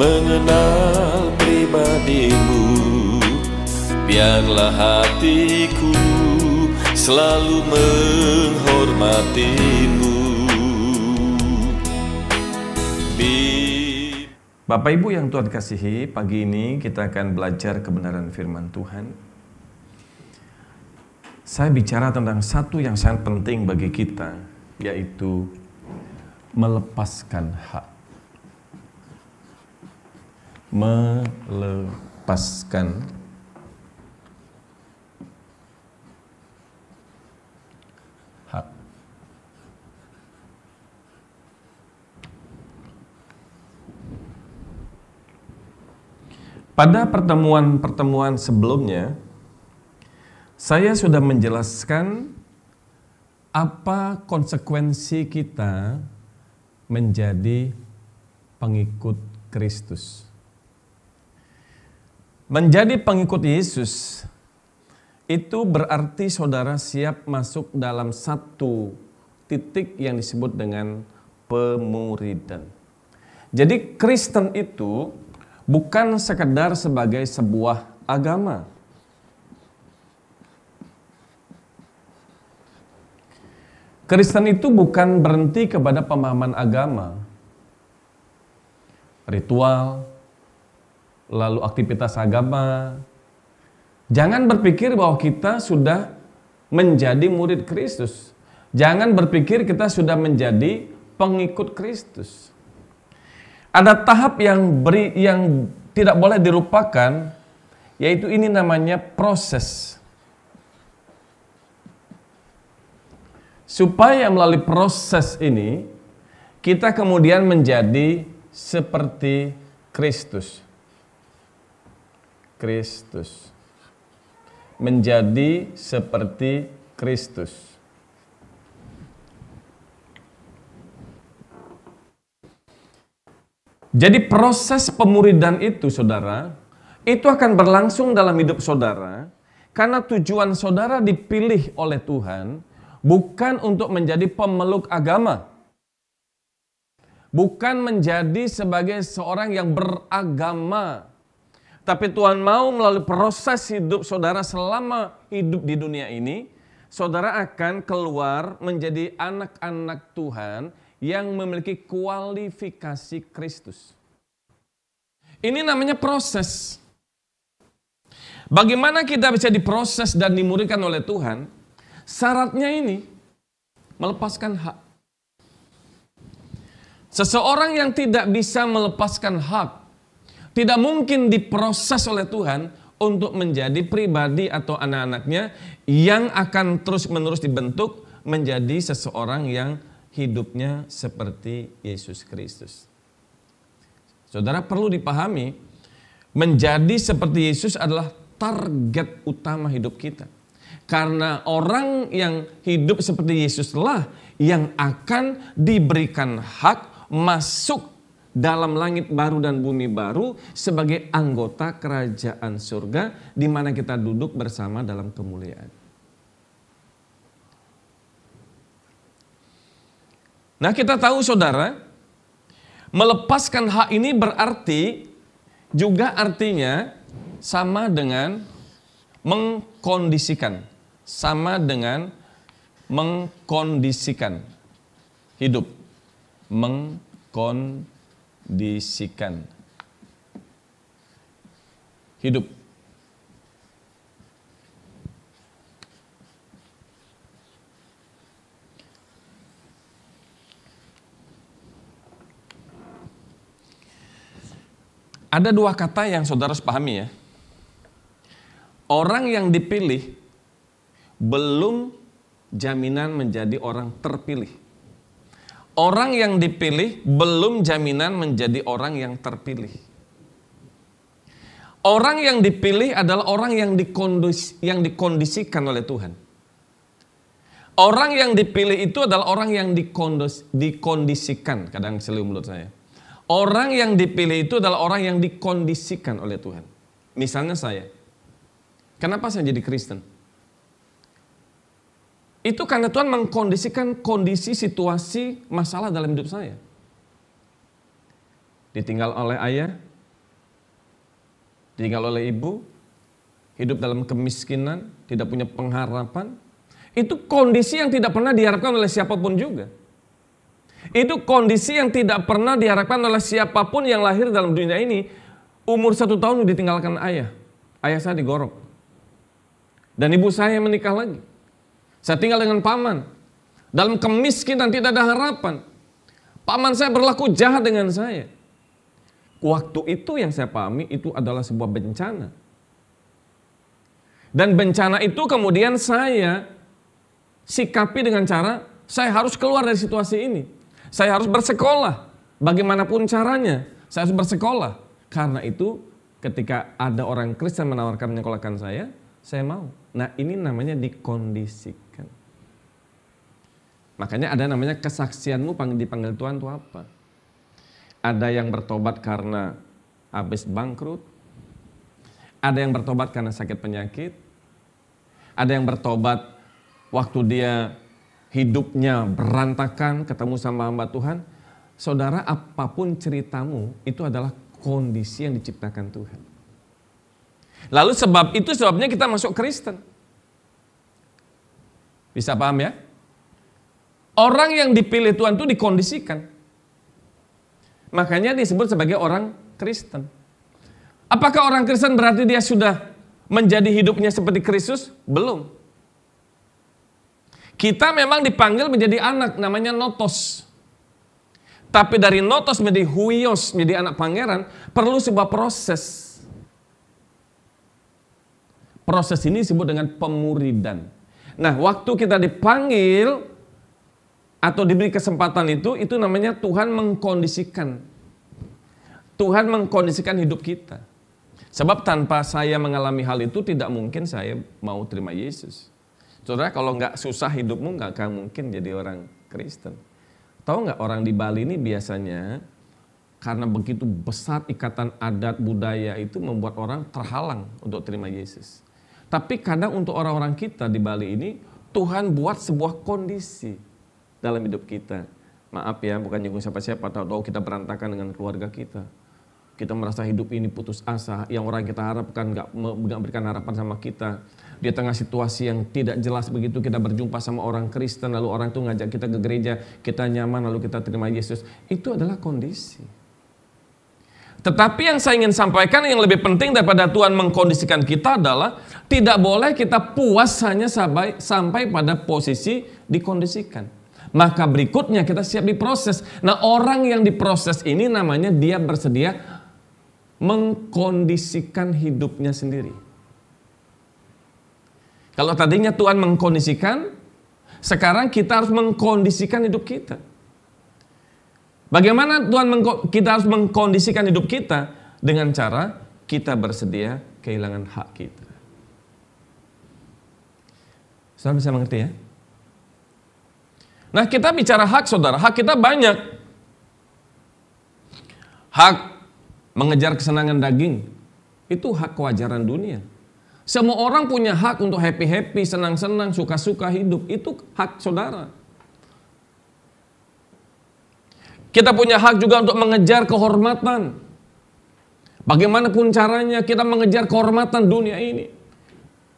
mengenal pribadimu. Biarlah hatiku selalu menghormatimu. Bapak Ibu yang Tuhan kasihi, pagi ini kita akan belajar kebenaran firman Tuhan. Saya bicara tentang satu yang sangat penting bagi kita, yaitu melepaskan hak. Melepaskan hak. Pada pertemuan-pertemuan sebelumnya, saya sudah menjelaskan apa konsekuensi kita menjadi pengikut Kristus. Menjadi pengikut Yesus itu berarti saudara siap masuk dalam satu titik yang disebut dengan pemuridan. Jadi Kristen itu bukan sekedar sebagai sebuah agama. Kristen itu bukan berhenti kepada pemahaman agama, ritual, lalu aktivitas agama. Jangan berpikir bahwa kita sudah menjadi murid Kristus. Jangan berpikir kita sudah menjadi pengikut Kristus. Ada tahap yang tidak boleh dilupakan, yaitu ini namanya proses. Supaya melalui proses ini, kita kemudian menjadi seperti Kristus. Kristus. Menjadi seperti Kristus. Jadi proses pemuridan itu, saudara, itu akan berlangsung dalam hidup saudara, karena tujuan saudara dipilih oleh Tuhan bukan untuk menjadi pemeluk agama, bukan menjadi sebagai seorang yang beragama, tapi Tuhan mau melalui proses hidup saudara selama hidup di dunia ini, saudara akan keluar menjadi anak-anak Tuhan yang memiliki kualifikasi Kristus. Ini namanya proses. Bagaimana kita bisa diproses dan dimuridkan oleh Tuhan? Syaratnya ini, melepaskan hak. Seseorang yang tidak bisa melepaskan hak, tidak mungkin diproses oleh Tuhan untuk menjadi pribadi atau anak-anaknya yang akan terus-menerus dibentuk menjadi seseorang yang hidupnya seperti Yesus Kristus. Saudara perlu dipahami, menjadi seperti Yesus adalah target utama hidup kita. Karena orang yang hidup seperti Yesuslah yang akan diberikan hak masuk dalam langit baru dan bumi baru sebagai anggota kerajaan surga di mana kita duduk bersama dalam kemuliaan. Nah, kita tahu saudara, melepaskan hak ini berarti juga artinya sama dengan mengkondisikan. Sama dengan mengkondisikan hidup. Mengkondisikan hidup. Ada dua kata yang saudara harus pahami ya. Orang yang dipilih belum jaminan menjadi orang terpilih. Orang yang dipilih belum jaminan menjadi orang yang terpilih. Orang yang dipilih adalah orang yang dikondisikan oleh Tuhan. Orang yang dipilih itu adalah orang yang dikondisikan. Kadang seliu mulut saya. Orang yang dipilih itu adalah orang yang dikondisikan oleh Tuhan. Misalnya saya. Kenapa saya jadi Kristen? Itu karena Tuhan mengkondisikan kondisi, situasi, masalah dalam hidup saya. Ditinggal oleh ayah, ditinggal oleh ibu, hidup dalam kemiskinan, tidak punya pengharapan. Itu kondisi yang tidak pernah diharapkan oleh siapapun juga. Itu kondisi yang tidak pernah diharapkan oleh siapapun yang lahir dalam dunia ini. Umur 1 tahun ditinggalkan ayah. Ayah saya digorok. Dan ibu saya menikah lagi. Saya tinggal dengan paman. Dalam kemiskinan tidak ada harapan. Paman saya berlaku jahat dengan saya. Waktu itu yang saya pahami itu adalah sebuah bencana. Dan bencana itu kemudian saya sikapi dengan cara, saya harus keluar dari situasi ini. Saya harus bersekolah, bagaimanapun caranya, saya harus bersekolah. Karena itu ketika ada orang Kristen menawarkan menyekolahkan saya mau. Nah ini namanya dikondisikan. Makanya ada namanya kesaksianmu dipanggil Tuhan itu apa? Ada yang bertobat karena habis bangkrut. Ada yang bertobat karena sakit penyakit. Ada yang bertobat waktu dia hidupnya berantakan, ketemu sama hamba Tuhan. Saudara, apapun ceritamu, itu adalah kondisi yang diciptakan Tuhan. Lalu sebabnya kita masuk Kristen. Bisa paham ya? Orang yang dipilih Tuhan itu dikondisikan. Makanya disebut sebagai orang Kristen. Apakah orang Kristen berarti dia sudah menjadi hidupnya seperti Kristus? Belum. Kita memang dipanggil menjadi anak, namanya notos. Tapi dari notos menjadi huios, menjadi anak pangeran, perlu sebuah proses. Proses ini disebut dengan pemuridan. Nah, waktu kita dipanggil atau diberi kesempatan itu namanya Tuhan mengkondisikan. Tuhan mengkondisikan hidup kita. Sebab tanpa saya mengalami hal itu, tidak mungkin saya mau terima Yesus. Saudara, kalau nggak susah hidupmu, nggak akan mungkin jadi orang Kristen. Tahu nggak, orang di Bali ini biasanya karena begitu besar ikatan adat budaya itu membuat orang terhalang untuk terima Yesus. Tapi kadang untuk orang-orang kita di Bali ini, Tuhan buat sebuah kondisi dalam hidup kita. Maaf ya, bukan nyinggung siapa-siapa, tahu kita berantakan dengan keluarga kita. Kita merasa hidup ini putus asa, yang orang kita harapkan nggak berikan harapan sama kita. Di tengah situasi yang tidak jelas begitu, kita berjumpa sama orang Kristen, lalu orang itu ngajak kita ke gereja, kita nyaman, lalu kita terima Yesus. Itu adalah kondisi. Tetapi yang saya ingin sampaikan, yang lebih penting daripada Tuhan mengkondisikan kita adalah tidak boleh kita puas hanya sampai pada posisi dikondisikan. Maka berikutnya kita siap diproses. Nah, orang yang diproses ini namanya dia bersedia mengkondisikan hidupnya sendiri. Kalau tadinya Tuhan mengkondisikan, sekarang kita harus mengkondisikan hidup kita. Bagaimana kita harus mengkondisikan hidup kita? Dengan cara kita bersedia kehilangan hak kita. Saudara bisa mengerti ya? Nah, kita bicara hak, saudara, hak kita banyak. Hak mengejar kesenangan daging, itu hak kewajaran dunia. Semua orang punya hak untuk happy-happy, senang-senang, suka-suka hidup, itu hak saudara. Kita punya hak juga untuk mengejar kehormatan. Bagaimanapun caranya kita mengejar kehormatan dunia ini.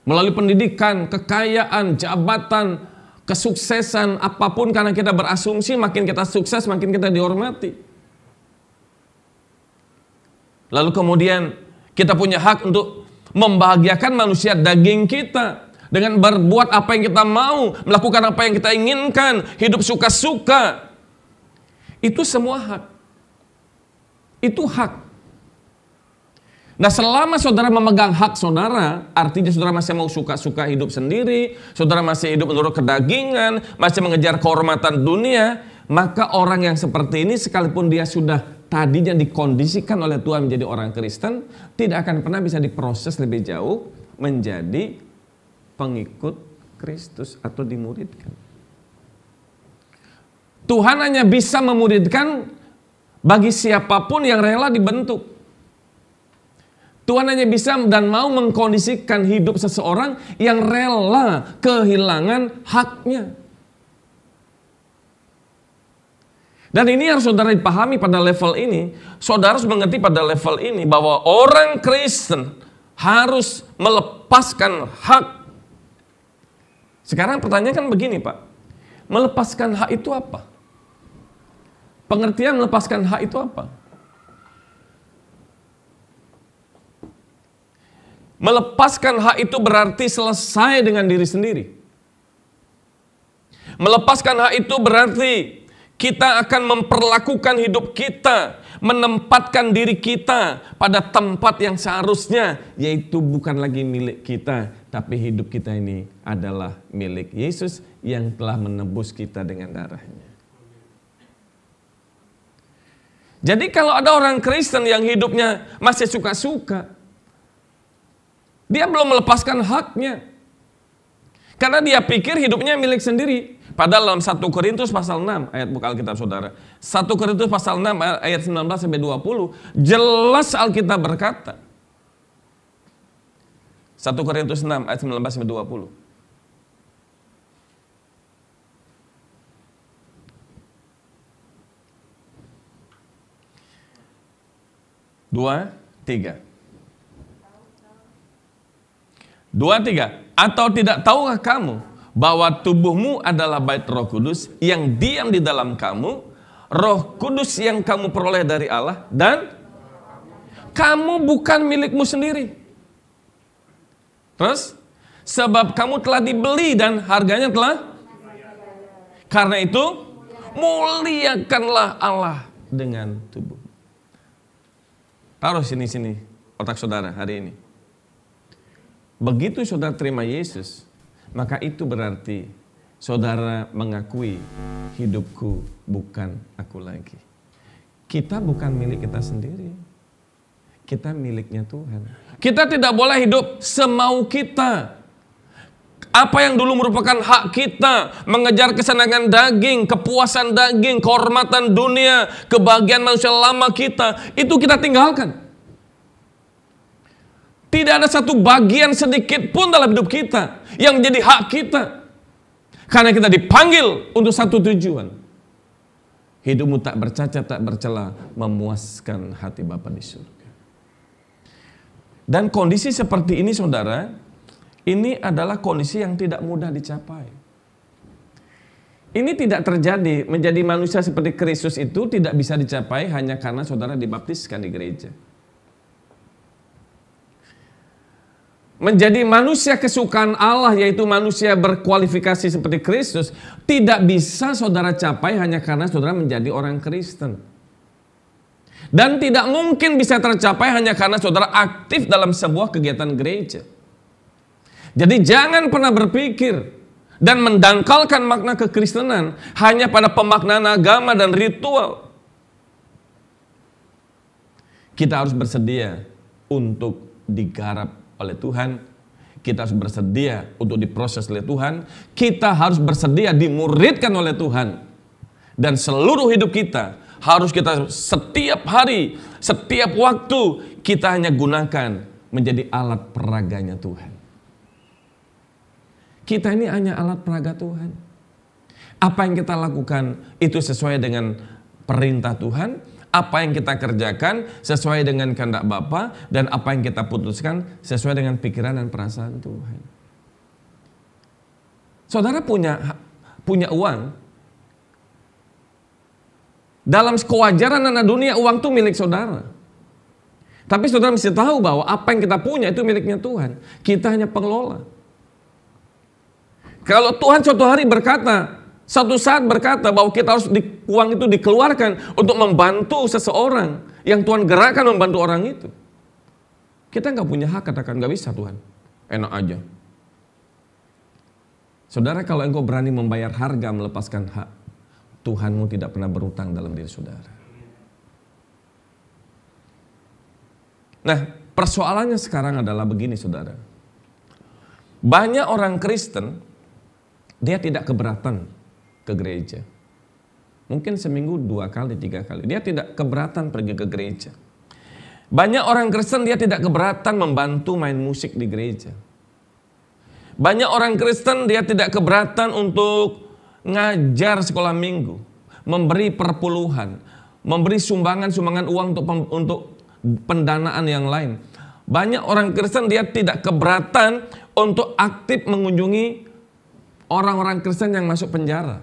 Melalui pendidikan, kekayaan, jabatan, kesuksesan, apapun, karena kita berasumsi makin kita sukses, makin kita dihormati. Lalu kemudian kita punya hak untuk membahagiakan manusia daging kita dengan berbuat apa yang kita mau, melakukan apa yang kita inginkan, hidup suka-suka. Itu semua hak. Itu hak. Nah, selama saudara memegang hak saudara, artinya saudara masih mau suka-suka hidup sendiri, saudara masih hidup menurut kedagingan, masih mengejar kehormatan dunia, maka orang yang seperti ini sekalipun dia sudah tadinya dikondisikan oleh Tuhan menjadi orang Kristen, tidak akan pernah bisa diproses lebih jauh menjadi pengikut Kristus atau dimuridkan. Tuhan hanya bisa memuridkan bagi siapapun yang rela dibentuk. Tuhan hanya bisa dan mau mengkondisikan hidup seseorang yang rela kehilangan haknya. Dan ini yang saudara dipahami pada level ini. Saudara harus mengerti pada level ini bahwa orang Kristen harus melepaskan hak. Sekarang pertanyaan kan begini, Pak. Melepaskan hak itu apa? Pengertian melepaskan hak itu apa? Melepaskan hak itu berarti selesai dengan diri sendiri. Melepaskan hak itu berarti kita akan memperlakukan hidup kita, menempatkan diri kita pada tempat yang seharusnya, yaitu bukan lagi milik kita, tapi hidup kita ini adalah milik Yesus yang telah menebus kita dengan darahnya. Jadi kalau ada orang Kristen yang hidupnya masih suka-suka, dia belum melepaskan haknya. Karena dia pikir hidupnya milik sendiri. Padahal dalam 1 Korintus pasal 6 ayat buka Alkitab saudara. 1 Korintus pasal 6 ayat 19 sampai 20 jelas Alkitab berkata. 1 Korintus 6 ayat 19 sampai 20. 2, 3. 2, 3. Atau tidak tahukah kamu bahwa tubuhmu adalah bait Roh Kudus yang diam di dalam kamu, Roh Kudus yang kamu peroleh dari Allah, dan kamu bukan milikmu sendiri. Terus, sebab kamu telah dibeli dan harganya telah. Karena itu, muliakanlah Allah dengan tubuh. Taruh sini otak saudara hari ini. Begitu saudara terima Yesus, maka itu berarti saudara mengakui hidupku bukan aku lagi. Kita bukan milik kita sendiri. Kita miliknya Tuhan. Kita tidak boleh hidup semau kita. Apa yang dulu merupakan hak kita, mengejar kesenangan daging, kepuasan daging, kehormatan dunia, kebahagiaan manusia lama kita, itu kita tinggalkan. Tidak ada satu bagian sedikit pun dalam hidup kita yang menjadi hak kita. Karena kita dipanggil untuk satu tujuan. Hidupmu tak bercacat, tak bercela, memuaskan hati Bapa di surga. Dan kondisi seperti ini saudara, ini adalah kondisi yang tidak mudah dicapai. Ini tidak terjadi, menjadi manusia seperti Kristus itu tidak bisa dicapai hanya karena saudara dibaptiskan di gereja. Menjadi manusia kesukaan Allah, yaitu manusia berkualifikasi seperti Kristus, tidak bisa saudara capai hanya karena saudara menjadi orang Kristen. Dan tidak mungkin bisa tercapai hanya karena saudara aktif dalam sebuah kegiatan gereja. Jadi jangan pernah berpikir dan mendangkalkan makna kekristenan hanya pada pemaknaan agama dan ritual. Kita harus bersedia untuk digarap oleh Tuhan, kita harus bersedia untuk diproses oleh Tuhan, kita harus bersedia dimuridkan oleh Tuhan, dan seluruh hidup kita harus kita setiap hari, setiap waktu kita hanya gunakan menjadi alat peraganya Tuhan. Kita ini hanya alat peraga Tuhan. Apa yang kita lakukan itu sesuai dengan perintah Tuhan. Apa yang kita kerjakan sesuai dengan kehendak Bapa, dan apa yang kita putuskan sesuai dengan pikiran dan perasaan Tuhan. Saudara punya uang. Dalam kewajaran anak dunia, uang itu milik saudara. Tapi saudara mesti tahu bahwa apa yang kita punya itu miliknya Tuhan. Kita hanya pengelola. Kalau Tuhan suatu hari suatu saat berkata bahwa kita harus uang itu dikeluarkan untuk membantu seseorang yang Tuhan gerakkan membantu orang itu, kita nggak punya hak katakan nggak bisa Tuhan, enak aja. Saudara, kalau engkau berani membayar harga melepaskan hak, Tuhanmu tidak pernah berutang dalam diri saudara. Nah, persoalannya sekarang adalah begini saudara. Banyak orang Kristen, dia tidak keberatan ke gereja. Mungkin seminggu 2 kali, 3 kali. Dia tidak keberatan pergi ke gereja. Banyak orang Kristen dia tidak keberatan membantu main musik di gereja. Banyak orang Kristen dia tidak keberatan untuk ngajar sekolah minggu. memberi perpuluhan, memberi sumbangan uang untuk pendanaan yang lain. Banyak orang Kristen dia tidak keberatan untuk aktif mengunjungi orang-orang Kristen yang masuk penjara.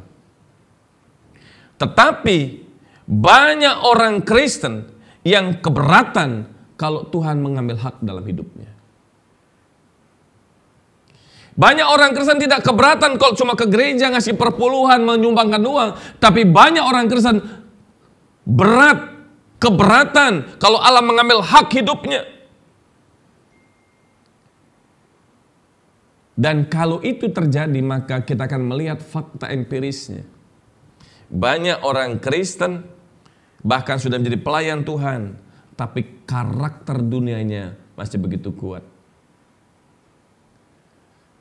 Tetapi banyak orang Kristen yang keberatan kalau Tuhan mengambil hak dalam hidupnya. Banyak orang Kristen tidak keberatan kalau cuma ke gereja ngasih perpuluhan, menyumbangkan uang. Tapi banyak orang Kristen keberatan kalau Allah mengambil hak hidupnya. Dan kalau itu terjadi, maka kita akan melihat fakta empirisnya. Banyak orang Kristen bahkan sudah menjadi pelayan Tuhan, tapi karakter dunianya masih begitu kuat.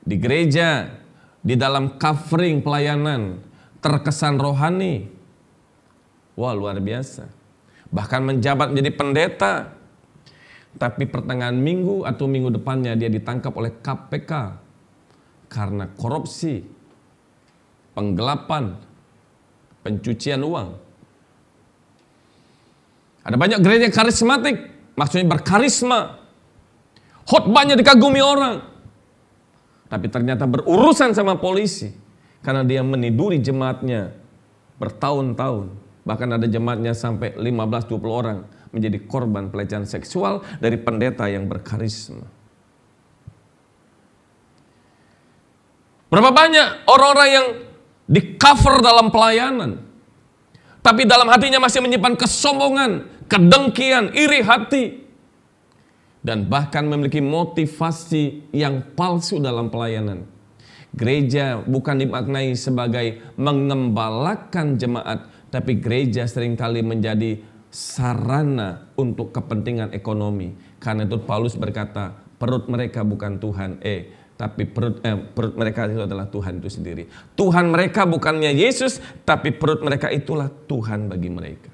Di gereja, di dalam covering pelayanan, terkesan rohani. Wah, luar biasa. Bahkan menjabat menjadi pendeta. Tapi pertengahan minggu atau minggu depannya dia ditangkap oleh KPK karena korupsi, penggelapan, pencucian uang. Ada banyak gereja karismatik, maksudnya berkarisma. Khotbahnya dikagumi orang. Tapi ternyata berurusan sama polisi karena dia meniduri jemaatnya bertahun-tahun. Bahkan ada jemaatnya sampai 15-20 orang menjadi korban pelecehan seksual dari pendeta yang berkarisma. Berapa banyak orang-orang yang di cover dalam pelayanan, tapi dalam hatinya masih menyimpan kesombongan, kedengkian, iri hati. Dan bahkan memiliki motivasi yang palsu dalam pelayanan. Gereja bukan dimaknai sebagai mengembalakan jemaat, tapi gereja seringkali menjadi sarana untuk kepentingan ekonomi. Karena itu Paulus berkata, perut mereka bukan Tuhan, tapi perut mereka itu adalah Tuhan itu sendiri. Tuhan mereka bukannya Yesus, tapi perut mereka itulah Tuhan bagi mereka.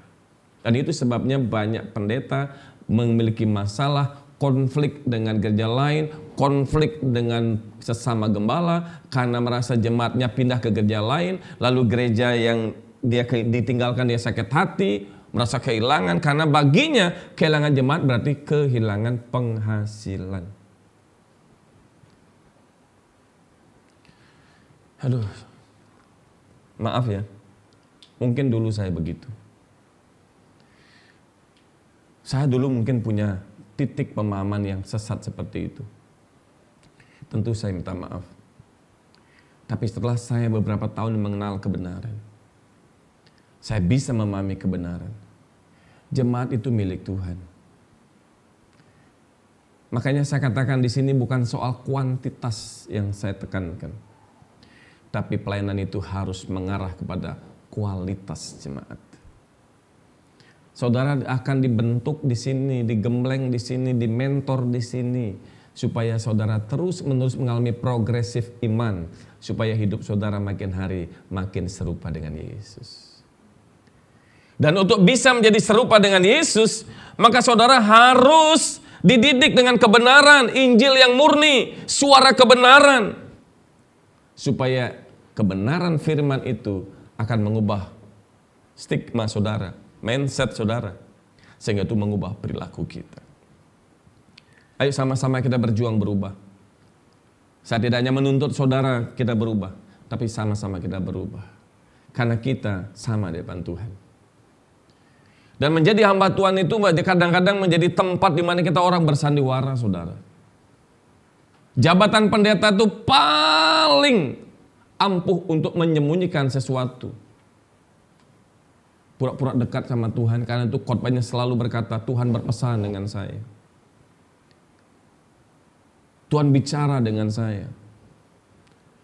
Dan itu sebabnya banyak pendeta memiliki masalah, konflik dengan gereja lain, konflik dengan sesama gembala, karena merasa jemaatnya pindah ke gereja lain, lalu gereja yang dia ditinggalkan dia sakit hati, merasa kehilangan, karena baginya kehilangan jemaat berarti kehilangan penghasilan. Aduh, maaf ya, mungkin dulu saya begitu. Saya dulu mungkin punya titik pemahaman yang sesat seperti itu. Tentu saya minta maaf. Tapi setelah saya beberapa tahun mengenal kebenaran, saya bisa memahami kebenaran. Jemaat itu milik Tuhan. Makanya saya katakan di sini bukan soal kuantitas yang saya tekankan, tapi pelayanan itu harus mengarah kepada kualitas jemaat. Saudara akan dibentuk di sini, digembleng di sini, dimentor di sini, supaya saudara terus-menerus mengalami progresif iman, supaya hidup saudara makin hari makin serupa dengan Yesus. Dan untuk bisa menjadi serupa dengan Yesus, maka saudara harus dididik dengan kebenaran, Injil yang murni, suara kebenaran, supaya kebenaran firman itu akan mengubah stigma saudara, mindset saudara, sehingga itu mengubah perilaku kita. Ayo sama-sama kita berjuang berubah. Saya tidak hanya menuntut saudara kita berubah, tapi sama-sama kita berubah. Karena kita sama di depan Tuhan. Dan menjadi hamba Tuhan itu kadang-kadang menjadi tempat di mana kita orang bersandiwara, saudara. Jabatan pendeta itu paling ampuh untuk menyembunyikan sesuatu. Pura-pura dekat sama Tuhan, karena itu khotbahnya selalu berkata, Tuhan berpesan dengan saya. Tuhan bicara dengan saya.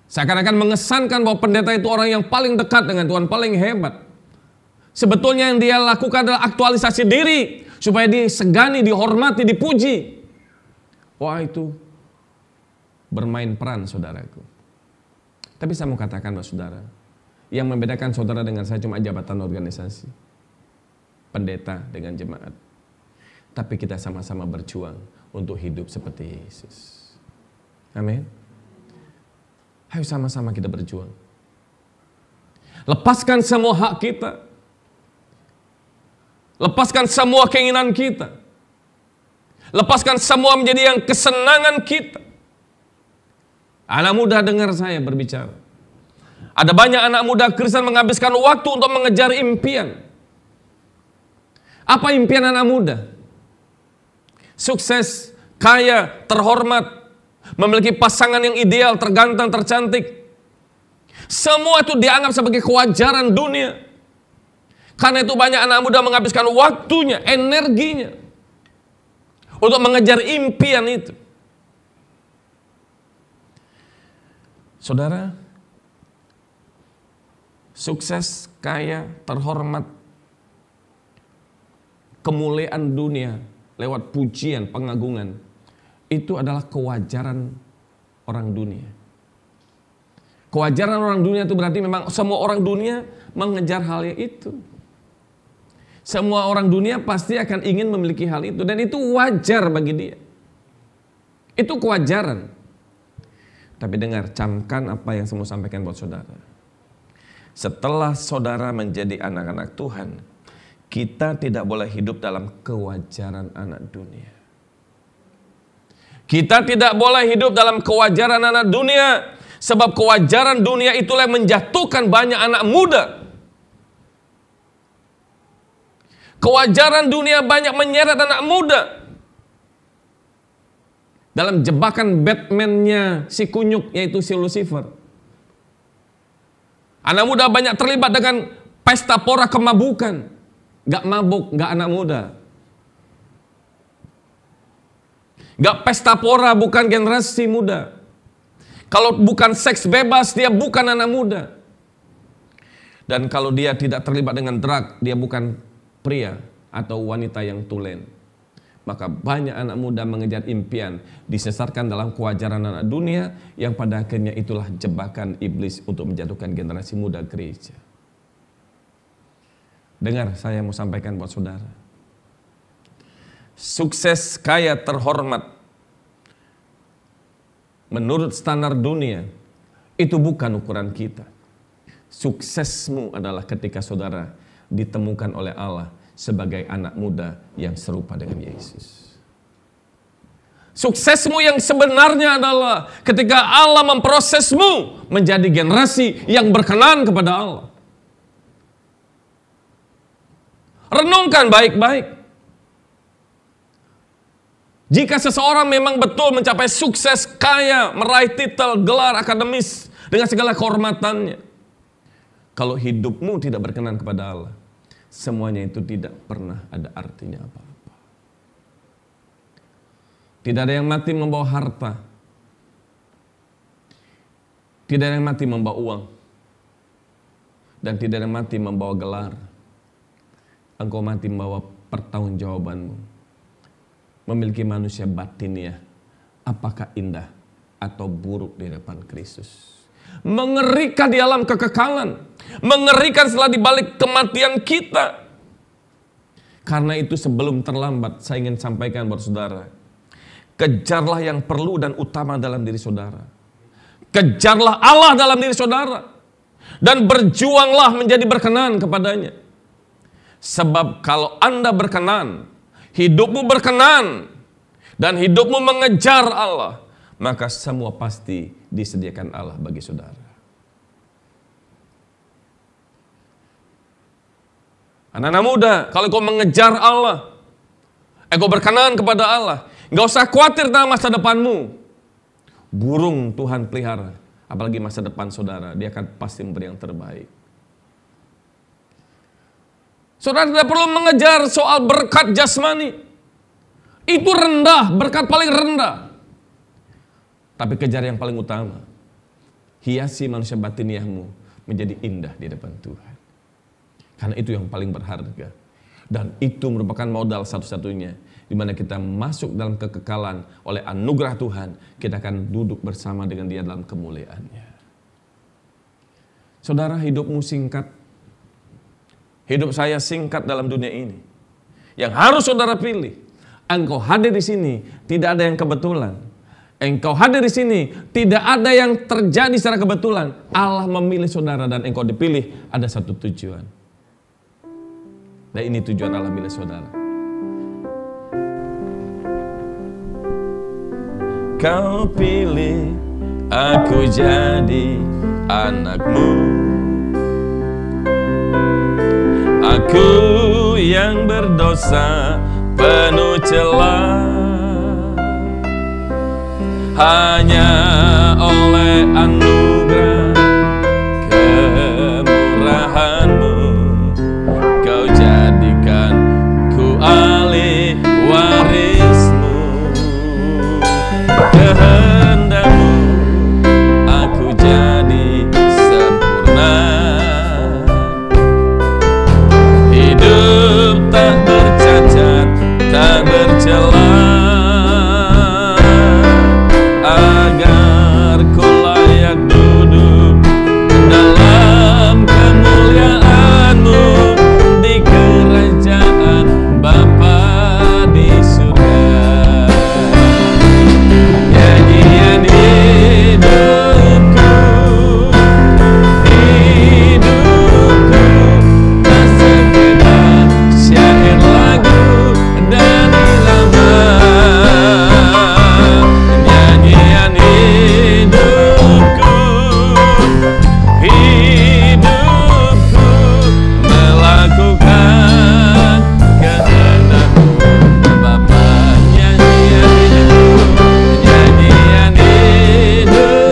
Seakan-akan mengesankan bahwa pendeta itu orang yang paling dekat dengan Tuhan, paling hebat. Sebetulnya yang dia lakukan adalah aktualisasi diri, supaya disegani, dihormati, dipuji. Wah, itu bermain peran, saudaraku. Tapi saya mau katakan buat saudara, yang membedakan saudara dengan saya cuma jabatan organisasi, pendeta dengan jemaat. Tapi kita sama-sama berjuang untuk hidup seperti Yesus. Amin. Ayo sama-sama kita berjuang. Lepaskan semua hak kita. Lepaskan semua keinginan kita. Lepaskan semua menjadi yang kesenangan kita. Anak muda, dengar saya berbicara. Ada banyak anak muda Kristen menghabiskan waktu untuk mengejar impian. Apa impian anak muda? Sukses, kaya, terhormat, memiliki pasangan yang ideal, terganteng, tercantik. Semua itu dianggap sebagai kewajaran dunia. Karena itu banyak anak muda menghabiskan waktunya, energinya untuk mengejar impian itu. Saudara, sukses, kaya, terhormat, kemuliaan dunia lewat pujian, pengagungan, itu adalah kewajaran orang dunia. Kewajaran orang dunia itu berarti memang semua orang dunia mengejar hal itu. Semua orang dunia pasti akan ingin memiliki hal itu, dan itu wajar bagi dia. Itu kewajaran. Tapi dengar, camkan apa yang saya mau sampaikan buat saudara. Setelah saudara menjadi anak-anak Tuhan, kita tidak boleh hidup dalam kewajaran anak dunia. Kita tidak boleh hidup dalam kewajaran anak dunia, sebab kewajaran dunia itulah yang menjatuhkan banyak anak muda. Kewajaran dunia banyak menyeret anak muda dalam jebakan Batman-nya si kunyuk, yaitu si Lucifer. Anak muda banyak terlibat dengan pesta pora kemabukan. Gak mabuk, gak anak muda. Gak pesta pora, bukan generasi muda. Kalau bukan seks bebas, dia bukan anak muda. Dan kalau dia tidak terlibat dengan drug, dia bukan pria atau wanita yang tulen. Maka banyak anak muda mengejar impian, disesatkan dalam kewajaran anak dunia, yang pada akhirnya itulah jebakan iblis untuk menjatuhkan generasi muda gereja. Dengar, saya mau sampaikan buat saudara. Sukses, kaya, terhormat menurut standar dunia itu bukan ukuran kita. Suksesmu adalah ketika saudara ditemukan oleh Allah sebagai anak muda yang serupa dengan Yesus. Suksesmu yang sebenarnya adalah ketika Allah memprosesmu menjadi generasi yang berkenan kepada Allah. Renungkan baik-baik. Jika seseorang memang betul mencapai sukses, kaya, meraih titel, gelar akademis dengan segala kehormatannya, kalau hidupmu tidak berkenan kepada Allah, semuanya itu tidak pernah ada artinya apa-apa. Tidak ada yang mati membawa harta. Tidak ada yang mati membawa uang. Dan tidak ada yang mati membawa gelar. Engkau mati membawa pertanggungjawabanmu. Memiliki manusia batinnya, apakah indah atau buruk di depan Kristus. Mengerikan di alam kekekalan. Mengerikan setelah dibalik kematian kita. Karena itu sebelum terlambat, saya ingin sampaikan buat saudara. Kejarlah yang perlu dan utama dalam diri saudara. Kejarlah Allah dalam diri saudara. Dan berjuanglah menjadi berkenan kepadanya. Sebab kalau Anda berkenan, hidupmu berkenan, dan hidupmu mengejar Allah, maka semua pasti disediakan Allah bagi saudara. Anak-anak muda, kalau kau mengejar Allah, kau berkenan kepada Allah, gak usah khawatir tentang masa depanmu. Burung Tuhan pelihara, apalagi masa depan saudara, dia akan pasti memberi yang terbaik. Saudara tidak perlu mengejar soal berkat jasmani. Itu rendah, berkat paling rendah. Tapi kejar yang paling utama. Hiasi manusia batiniahmu menjadi indah di depan Tuhan. Karena itu yang paling berharga. Dan itu merupakan modal satu-satunya. Di mana kita masuk dalam kekekalan oleh anugerah Tuhan. Kita akan duduk bersama dengan Dia dalam kemuliaannya. Saudara, hidupmu singkat. Hidup saya singkat dalam dunia ini. Yang harus saudara pilih. Engkau hadir di sini, tidak ada yang kebetulan. Engkau hadir di sini, tidak ada yang terjadi secara kebetulan. Allah memilih saudara dan engkau dipilih, ada satu tujuan. Dan ini tujuan Allah milih saudara. Kau pilih aku jadi anakmu. Aku yang berdosa penuh celah, hanya oleh anugerah kemurahan-Mu Kau jadikan ku ahli waris-Mu. Kehendak-Mu aku jadi sempurna, hidup tak bercacat, tak bercela, agar ku layak duduk dalam kemuliaan-Mu di kerajaan Bapa di surga. Nyanyian hidupku tak sekedar syair lagu dan irama. Nyanyian hidupku melakukan kehendak-Mu Bapa. Nyanyian hidupku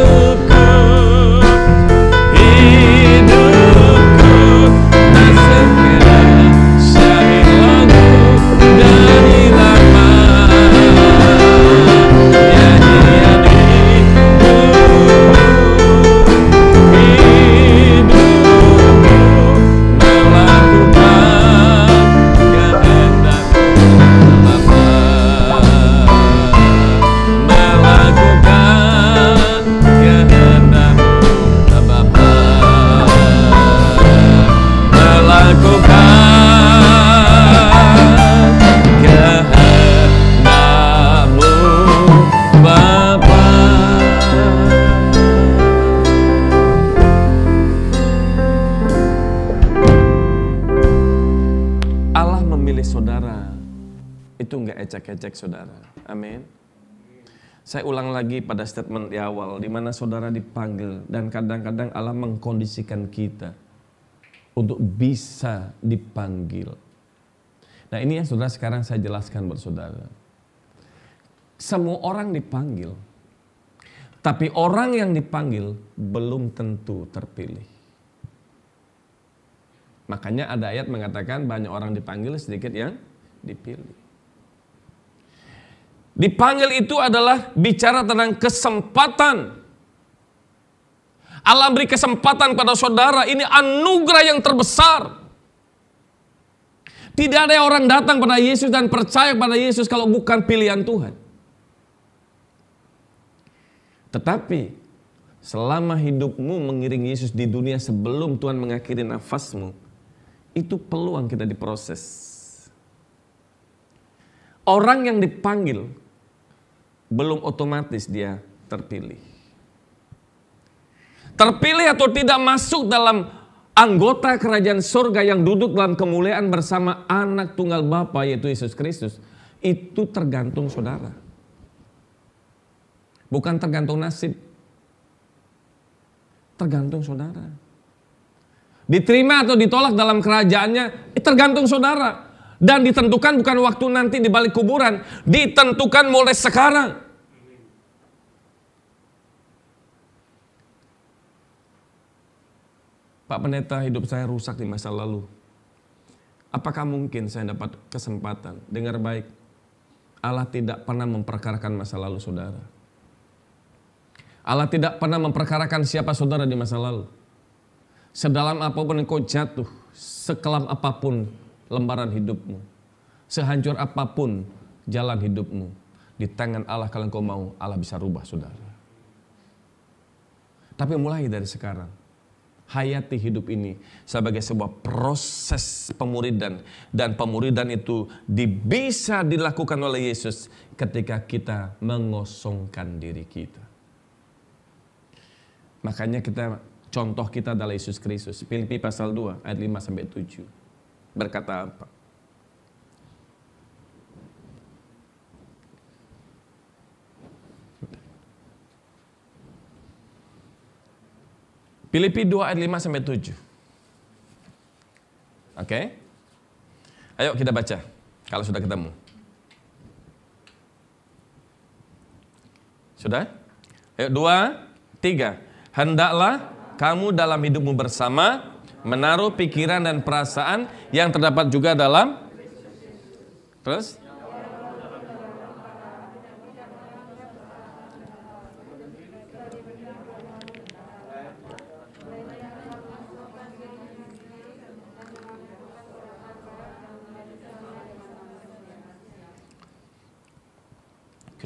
tak sekedar syair lagu dan irama. Nyanyian Allah memilih saudara itu nggak ecek-ecek saudara. Amin. Saya ulang lagi pada statement di awal, di mana saudara dipanggil dan kadang-kadang Allah mengkondisikan kita untuk bisa dipanggil. Nah ini yang saudara sekarang saya jelaskan buat saudara. Semua orang dipanggil, tapi orang yang dipanggil belum tentu terpilih. Makanya ada ayat mengatakan banyak orang dipanggil, sedikit yang dipilih. Dipanggil itu adalah bicara tentang kesempatan. Allah beri kesempatan pada saudara, ini anugerah yang terbesar. Tidak ada orang datang pada Yesus dan percaya pada Yesus kalau bukan pilihan Tuhan. Tetapi selama hidupmu mengiring Yesus di dunia sebelum Tuhan mengakhiri nafasmu, itu peluang kita diproses. Orang yang dipanggil belum otomatis dia terpilih. Terpilih atau tidak masuk dalam anggota kerajaan surga yang duduk dalam kemuliaan bersama anak tunggal Bapa yaitu Yesus Kristus, itu tergantung saudara. Bukan tergantung nasib. Tergantung saudara. Diterima atau ditolak dalam kerajaannya, tergantung saudara. Dan ditentukan bukan waktu nanti di balik kuburan, ditentukan mulai sekarang. Pak Pendeta, hidup saya rusak di masa lalu. Apakah mungkin saya dapat kesempatan? Dengar baik, Allah tidak pernah memperkarakan masa lalu saudara. Allah tidak pernah memperkarakan siapa saudara di masa lalu. Sedalam apapun engkau jatuh, sekelam apapun lembaran hidupmu, sehancur apapun jalan hidupmu, di tangan Allah kalau engkau mau, Allah bisa rubah saudara. Tapi mulai dari sekarang, hayati hidup ini sebagai sebuah proses pemuridan. Dan pemuridan itu bisa dilakukan oleh Yesus ketika kita mengosongkan diri kita. Makanya contoh kita adalah Yesus Kristus. Filipi pasal 2 ayat 5-7. berkata apa? Filipi 2 ayat 5 sampai 7. Oke? Ayo kita baca kalau sudah ketemu. Sudah? Ayo 2, 3. Hendaklah kamu dalam hidupmu bersama menaruh pikiran dan perasaan yang terdapat juga dalam. Terus?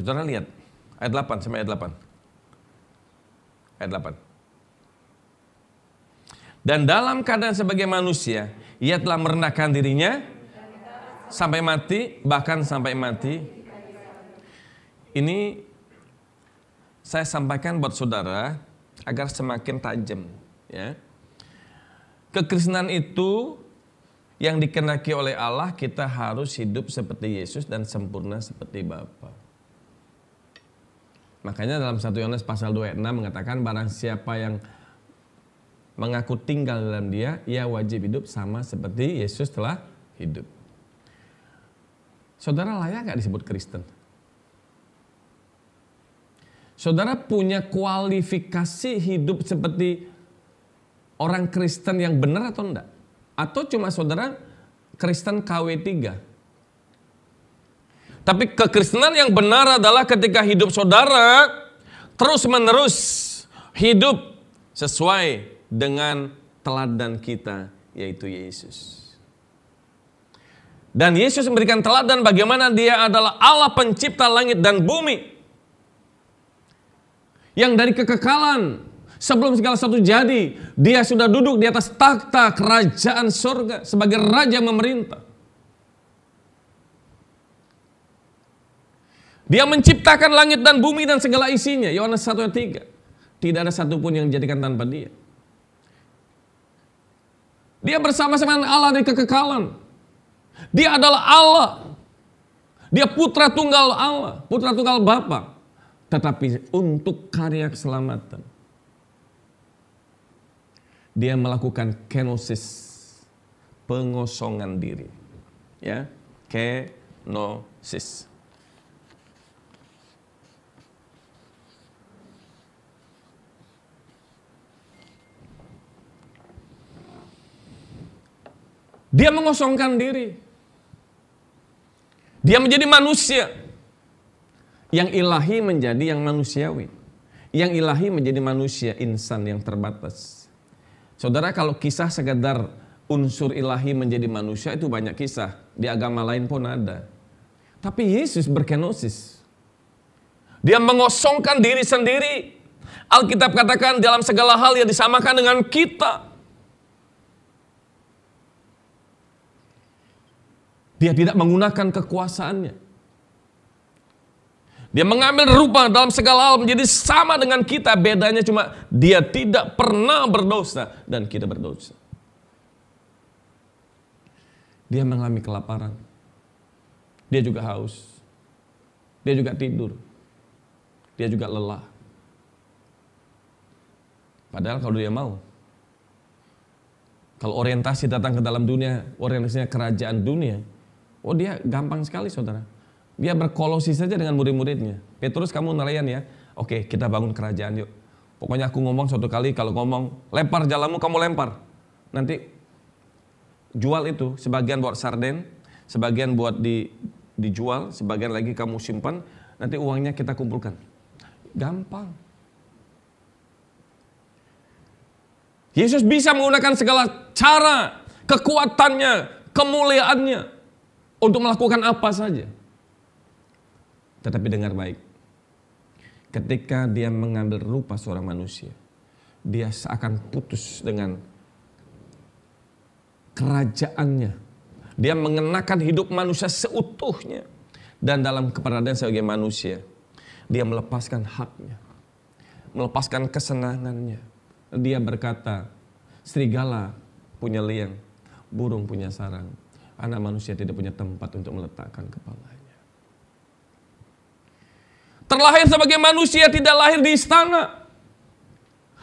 Saudara lihat ayat 8 sampai ayat 8. Ayat 8. Dan dalam keadaan sebagai manusia, ia telah merendahkan dirinya sampai mati, bahkan sampai mati. Ini saya sampaikan buat saudara agar semakin tajam, ya. Kekristenan itu yang dikehendaki oleh Allah, kita harus hidup seperti Yesus dan sempurna seperti Bapa. Makanya dalam 1 Yohanes pasal 2 ayat 6 mengatakan barang siapa yang mengaku tinggal dalam Dia, ia wajib hidup sama seperti Yesus telah hidup. Saudara layak gak disebut Kristen? Saudara punya kualifikasi hidup seperti orang Kristen yang benar atau enggak? Atau cuma saudara Kristen KW3? Tapi kekristenan yang benar adalah ketika hidup saudara terus-menerus hidup sesuai dengan teladan kita, yaitu Yesus. Dan Yesus memberikan teladan bagaimana Dia adalah Allah pencipta langit dan bumi, yang dari kekekalan sebelum segala sesuatu jadi, Dia sudah duduk di atas takhta kerajaan surga sebagai raja memerintah. Dia menciptakan langit dan bumi dan segala isinya. Yohanes 1 ayat 3. Tidak ada satupun yang dijadikan tanpa Dia. Dia bersama-sama dengan Allah dari kekekalan. Dia adalah Allah. Dia putra tunggal Allah, putra tunggal Bapa. Tetapi untuk karya keselamatan, Dia melakukan kenosis, pengosongan diri. Ya, kenosis. Dia mengosongkan diri. Dia menjadi manusia. Yang ilahi menjadi yang manusiawi. Yang ilahi menjadi manusia insan yang terbatas. Saudara, kalau kisah sekedar unsur ilahi menjadi manusia itu banyak kisah. Di agama lain pun ada. Tapi Yesus berkenosis. Dia mengosongkan diri sendiri. Alkitab katakan dalam segala hal Dia disamakan dengan kita. Dia tidak menggunakan kekuasaannya. Dia mengambil rupa dalam segala hal menjadi sama dengan kita. Bedanya cuma Dia tidak pernah berdosa dan kita berdosa. Dia mengalami kelaparan. Dia juga haus. Dia juga tidur. Dia juga lelah. Padahal kalau Dia mau, kalau orientasi datang ke dalam dunia, orientasinya kerajaan dunia, oh Dia gampang sekali saudara. Dia berkolosi saja dengan murid-muridnya. Petrus, kamu nelayan ya. Oke, kita bangun kerajaan yuk. Pokoknya aku ngomong suatu kali, kalau ngomong lempar jalanmu, kamu lempar. Nanti jual itu, sebagian buat sarden, sebagian buat dijual, sebagian lagi kamu simpan, nanti uangnya kita kumpulkan. Gampang. Yesus bisa menggunakan segala cara, kekuatannya, kemuliaannya untuk melakukan apa saja. Tetapi dengar baik. Ketika Dia mengambil rupa seorang manusia, Dia seakan putus dengan kerajaannya. Dia mengenakan hidup manusia seutuhnya. Dan dalam keberadaan sebagai manusia, Dia melepaskan haknya, melepaskan kesenangannya. Dia berkata, serigala punya liang, burung punya sarang, anak manusia tidak punya tempat untuk meletakkan kepalanya. Terlahir sebagai manusia, tidak lahir di istana.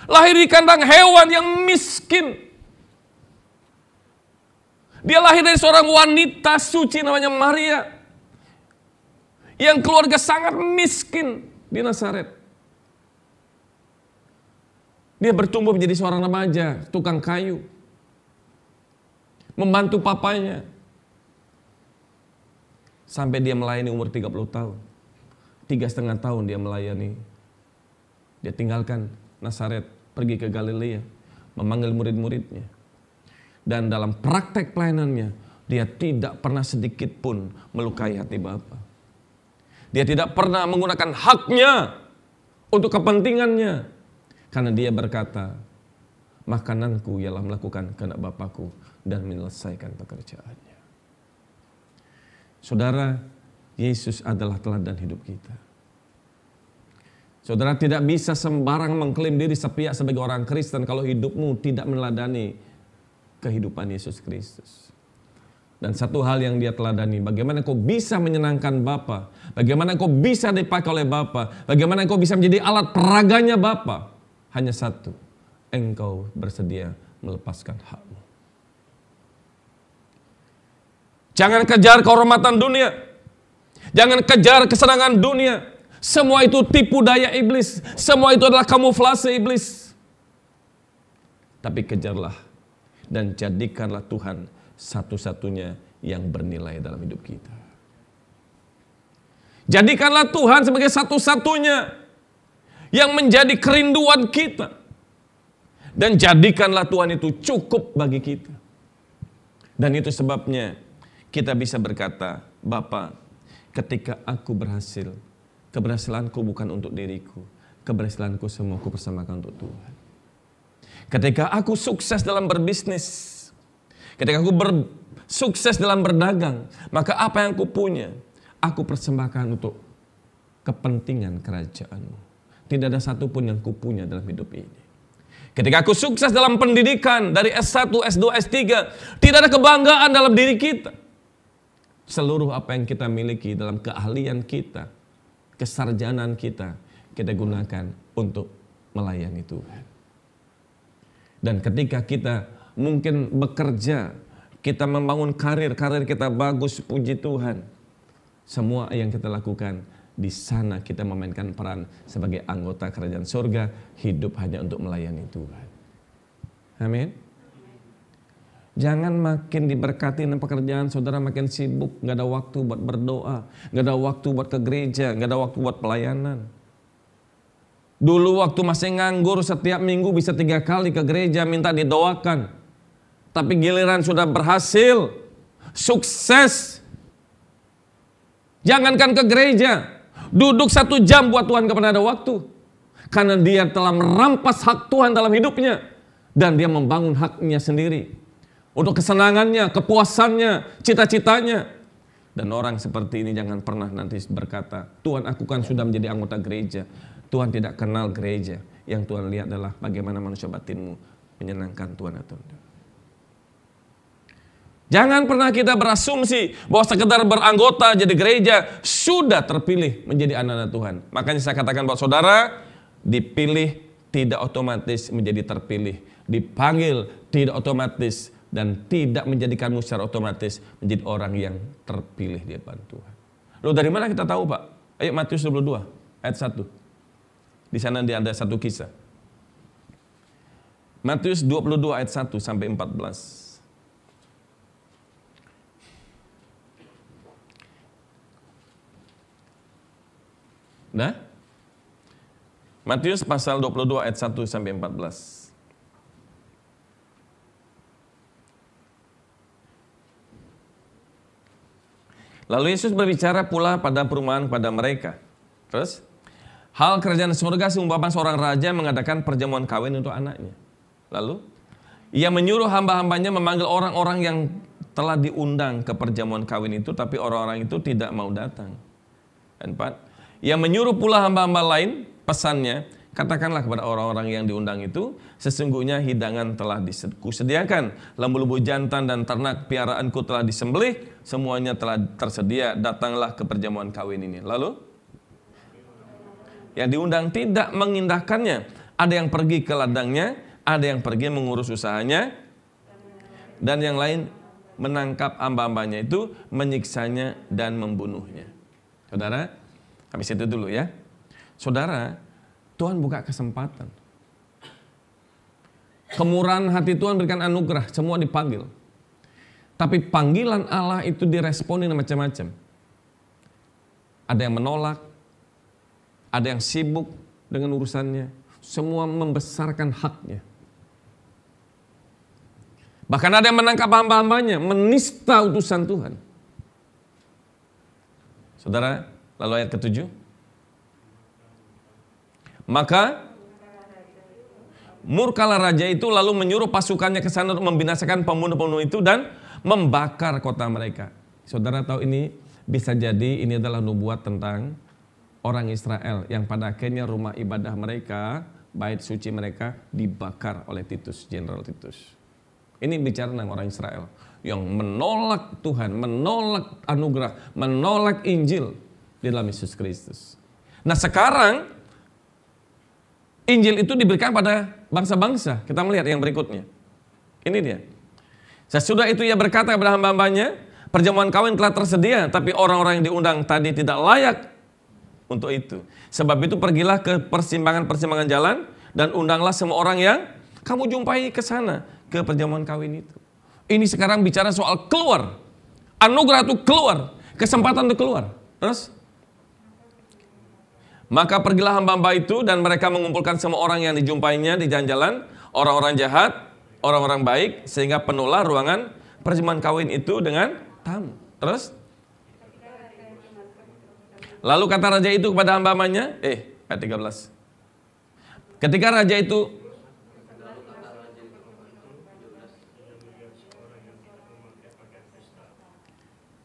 Lahir di kandang hewan yang miskin. Dia lahir dari seorang wanita suci namanya Maria, yang keluarga sangat miskin di Nazaret. Dia bertumbuh menjadi seorang remaja, tukang kayu, membantu papanya. Sampai dia melayani umur 30 tahun. 3,5 tahun dia melayani. Dia tinggalkan Nazaret, pergi ke Galilea, memanggil murid-muridnya. Dan dalam praktek pelayanannya, dia tidak pernah sedikit pun melukai hati Bapa. Dia tidak pernah menggunakan haknya untuk kepentingannya. Karena dia berkata, makananku ialah melakukan kehendak Bapakku dan menyelesaikan pekerjaannya. Saudara, Yesus adalah teladan hidup kita. Saudara tidak bisa sembarang mengklaim diri sepihak sebagai orang Kristen kalau hidupmu tidak meneladani kehidupan Yesus Kristus. Dan satu hal yang dia teladani, bagaimana kau bisa menyenangkan Bapa, bagaimana kau bisa dipakai oleh Bapa, bagaimana kau bisa menjadi alat peraganya Bapa. Hanya satu, engkau bersedia melepaskan hakmu. Jangan kejar kehormatan dunia, jangan kejar kesenangan dunia. Semua itu tipu daya iblis, semua itu adalah kamuflase iblis. Tapi kejarlah dan jadikanlah Tuhan satu-satunya yang bernilai dalam hidup kita. Jadikanlah Tuhan sebagai satu-satunya yang menjadi kerinduan kita. Dan jadikanlah Tuhan itu cukup bagi kita. Dan itu sebabnya kita bisa berkata, Bapa, ketika aku berhasil, keberhasilanku bukan untuk diriku, keberhasilanku semua aku persembahkan untuk Tuhan. Ketika aku sukses dalam berbisnis, ketika aku sukses dalam berdagang, maka apa yang aku punya, aku persembahkan untuk kepentingan kerajaan-Mu. Tidak ada satupun yang aku punya dalam hidup ini. Ketika aku sukses dalam pendidikan, dari S1, S2, S3, tidak ada kebanggaan dalam diri kita. Seluruh apa yang kita miliki dalam keahlian kita, kesarjanaan kita, kita gunakan untuk melayani Tuhan. Dan ketika kita mungkin bekerja, kita membangun karir kita bagus, puji Tuhan. Semua yang kita lakukan, di sana kita memainkan peran sebagai anggota kerajaan surga, hidup hanya untuk melayani Tuhan. Amin. Jangan makin diberkati dengan pekerjaan, saudara makin sibuk, gak ada waktu buat berdoa, gak ada waktu buat ke gereja, gak ada waktu buat pelayanan. Dulu waktu masih nganggur, setiap minggu bisa 3 kali ke gereja minta didoakan. Tapi giliran sudah berhasil, sukses, jangankan ke gereja, duduk 1 jam buat Tuhan gak pernah ada waktu. Karena dia telah merampas hak Tuhan dalam hidupnya. Dan dia membangun haknya sendiri. Untuk kesenangannya, kepuasannya, cita-citanya. Dan orang seperti ini jangan pernah nanti berkata, Tuhan aku kan sudah menjadi anggota gereja. Tuhan tidak kenal gereja. Yang Tuhan lihat adalah bagaimana manusia batinmu menyenangkan Tuhan atau tidak. Jangan pernah kita berasumsi bahwa sekedar beranggota jadi gereja sudah terpilih menjadi anak-anak Tuhan. Makanya saya katakan buat saudara, dipilih tidak otomatis menjadi terpilih. Dipanggil tidak otomatis dan tidak menjadikanmu secara otomatis menjadi orang yang terpilih di depan Tuhan. Loh dari mana kita tahu Pak? Ayo Matius 22 ayat 1. Di sana ada satu kisah. Matius 22 ayat 1 sampai 14. Nah, Matius pasal 22 ayat 1 sampai 14. Lalu Yesus berbicara pula pada perumahan pada mereka. Terus, hal kerajaan surga seumpama seorang raja mengadakan perjamuan kawin untuk anaknya. Lalu, ia menyuruh hamba-hambanya memanggil orang-orang yang telah diundang ke perjamuan kawin itu, tapi orang-orang itu tidak mau datang. 4. Ia menyuruh pula hamba-hamba lain, pesannya, Katakanlah kepada orang-orang yang diundang itu, sesungguhnya hidangan telah kusediakan, lembu-lembu jantan dan ternak piaraanku telah disembelih, semuanya telah tersedia, datanglah ke perjamuan kawin ini. Lalu, yang diundang tidak mengindahkannya. Ada yang pergi ke ladangnya, ada yang pergi mengurus usahanya, dan yang lain menangkap hamba-hambanya itu, menyiksanya dan membunuhnya. Saudara, habis itu dulu ya. Saudara, Tuhan buka kesempatan. Kemurahan hati Tuhan berikan anugerah, semua dipanggil. Tapi panggilan Allah itu diresponi macam-macam. Ada yang menolak, ada yang sibuk dengan urusannya, semua membesarkan haknya. Bahkan ada yang menangkap hamba-hambanya, menista utusan Tuhan. Saudara, lalu ayat ke-7. Maka murkalah raja itu lalu menyuruh pasukannya ke sana untuk membinasakan pembunuh-pembunuh itu dan membakar kota mereka. Saudara tahu ini bisa jadi ini adalah nubuat tentang orang Israel yang pada akhirnya rumah ibadah mereka, bait suci mereka dibakar oleh Titus, Jenderal Titus. Ini bicara tentang orang Israel yang menolak Tuhan, menolak anugerah, menolak Injil di dalam Yesus Kristus. Nah sekarang Injil itu diberikan pada bangsa-bangsa. Kita melihat yang berikutnya. Ini dia. Sesudah itu ia berkata kepada hamba-hambanya, perjamuan kawin telah tersedia, tapi orang-orang yang diundang tadi tidak layak untuk itu. Sebab itu pergilah ke persimpangan-persimpangan jalan dan undanglah semua orang yang kamu jumpai ke sana, ke perjamuan kawin itu. Ini sekarang bicara soal keluar. Anugerah itu keluar, kesempatan itu keluar. Terus maka pergilah hamba-hamba itu dan mereka mengumpulkan semua orang yang dijumpainya di jalan-jalan, orang-orang jahat, orang-orang baik, sehingga penuhlah ruangan perjamuan kawin itu dengan tamu. Terus? Lalu kata raja itu kepada hamba-hambanya, ayat 13. Ketika raja itu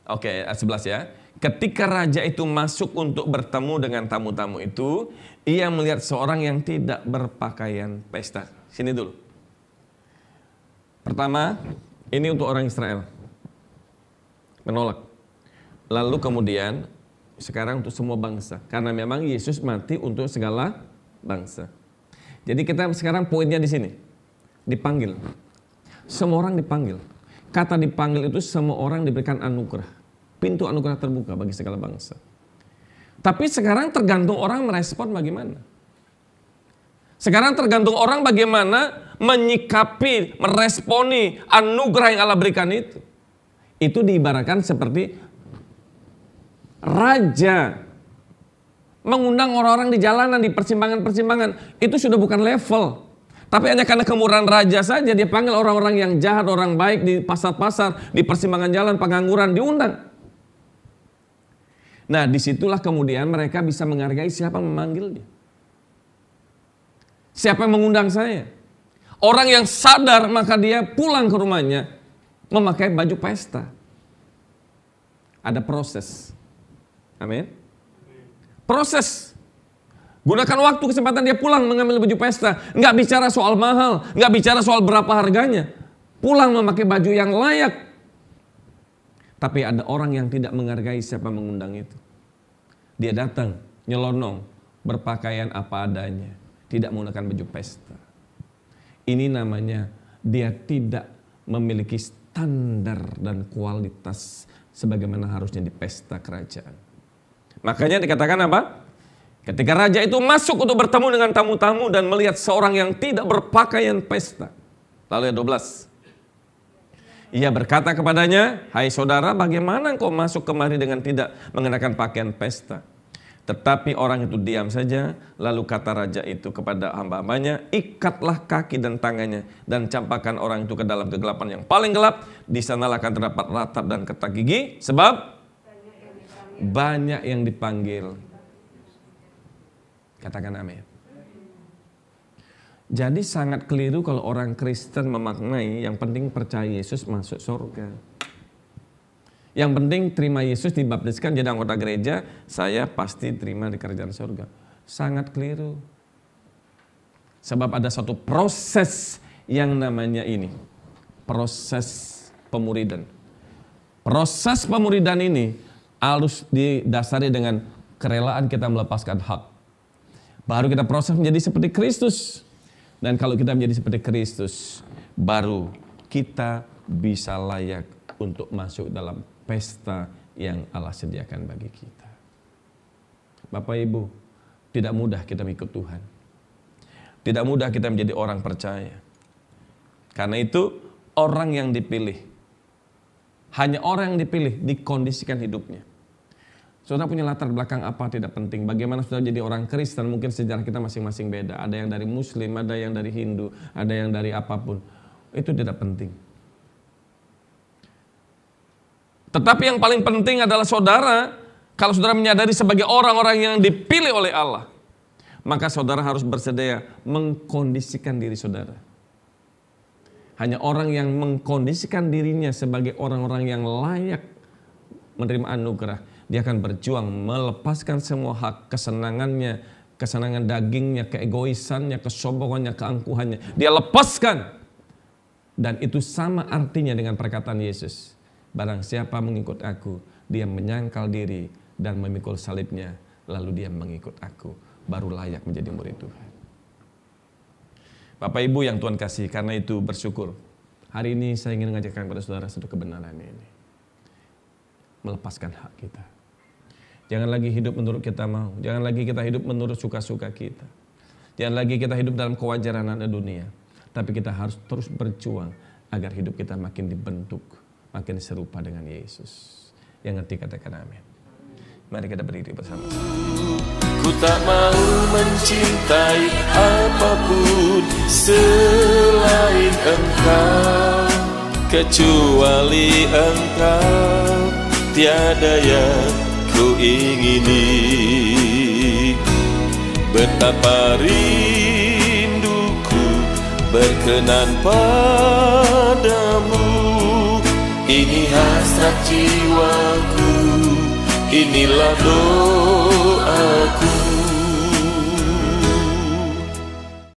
ayat 11 ya. Ketika raja itu masuk untuk bertemu dengan tamu-tamu itu, ia melihat seorang yang tidak berpakaian pesta. Sini dulu. Pertama, ini untuk orang Israel. Menolak. Lalu kemudian, sekarang untuk semua bangsa. Karena memang Yesus mati untuk segala bangsa. Jadi kita sekarang poinnya di sini. Dipanggil. Semua orang dipanggil. Kata dipanggil itu semua orang diberikan anugerah. Pintu anugerah terbuka bagi segala bangsa. Tapi sekarang tergantung orang merespon bagaimana. Sekarang tergantung orang bagaimana menyikapi, meresponi anugerah yang Allah berikan itu. Itu diibaratkan seperti raja mengundang orang-orang di jalanan, di persimpangan-persimpangan. Itu sudah bukan level. Tapi hanya karena kemurahan raja saja dia panggil orang-orang yang jahat, orang baik di pasar-pasar, di persimpangan jalan, pengangguran, diundang. Nah disitulah kemudian mereka bisa menghargai siapa yang memanggilnya. Siapa yang mengundang saya. Orang yang sadar maka dia pulang ke rumahnya memakai baju pesta. Ada proses. Amin. Proses. Gunakan waktu kesempatan dia pulang mengambil baju pesta. Nggak bicara soal mahal, nggak bicara soal berapa harganya. Pulang memakai baju yang layak. Tapi ada orang yang tidak menghargai siapa mengundang itu. Dia datang, nyelonong, berpakaian apa adanya. Tidak menggunakan baju pesta. Ini namanya dia tidak memiliki standar dan kualitas sebagaimana harusnya di pesta kerajaan. Makanya dikatakan apa? Ketika raja itu masuk untuk bertemu dengan tamu-tamu dan melihat seorang yang tidak berpakaian pesta. Lalu ayat 12. Ia berkata kepadanya, hai saudara, bagaimana engkau masuk kemari dengan tidak mengenakan pakaian pesta? Tetapi orang itu diam saja. Lalu kata raja itu kepada hamba-hambanya, ikatlah kaki dan tangannya dan campakkan orang itu ke dalam kegelapan yang paling gelap. Di sanalah akan terdapat ratap dan ketak gigi, sebab banyak yang dipanggil. Katakan amin. Jadi sangat keliru kalau orang Kristen memaknai yang penting percaya Yesus masuk surga. Yang penting terima Yesus dibaptiskan jadi anggota gereja, saya pasti terima di kerajaan surga. Sangat keliru. Sebab ada suatu proses yang namanya ini, proses pemuridan. Proses pemuridan ini harus didasari dengan kerelaan kita melepaskan hak. Baru kita proses menjadi seperti Kristus. Dan kalau kita menjadi seperti Kristus, baru kita bisa layak untuk masuk dalam pesta yang Allah sediakan bagi kita. Bapak Ibu, tidak mudah kita mengikut Tuhan. Tidak mudah kita menjadi orang percaya. Karena itu orang yang dipilih, hanya orang yang dipilih dikondisikan hidupnya. Saudara punya latar belakang apa tidak penting. Bagaimana saudara jadi orang Kristen, mungkin sejarah kita masing-masing beda. Ada yang dari Muslim, ada yang dari Hindu, ada yang dari apapun. Itu tidak penting. Tetapi yang paling penting adalah saudara, kalau saudara menyadari sebagai orang-orang yang dipilih oleh Allah, maka saudara harus bersedia mengkondisikan diri saudara. Hanya orang yang mengkondisikan dirinya sebagai orang-orang yang layak menerima anugerah, dia akan berjuang melepaskan semua hak, kesenangannya, kesenangan dagingnya, keegoisannya, kesombongannya, keangkuhannya. Dia lepaskan. Dan itu sama artinya dengan perkataan Yesus. Barang siapa mengikut aku, dia menyangkal diri dan memikul salibnya, lalu dia mengikut aku, baru layak menjadi murid Tuhan. Bapak Ibu yang Tuhan kasih, karena itu bersyukur. Hari ini saya ingin mengajarkan kepada saudara satu kebenaran ini. Melepaskan hak kita. Jangan lagi hidup menurut kita mau. Jangan lagi kita hidup menurut suka-suka kita. Jangan lagi kita hidup dalam kewajaran anak dunia. Tapi kita harus terus berjuang agar hidup kita makin dibentuk, makin serupa dengan Yesus. Yang ngerti katakan amin. Mari kita berdiri bersama. Ku tak mau mencintai apapun selain Engkau, kecuali Engkau, tiada yang ku ingini. Betapa rinduku berkenan padamu, ini hasrat jiwaku, inilah doaku.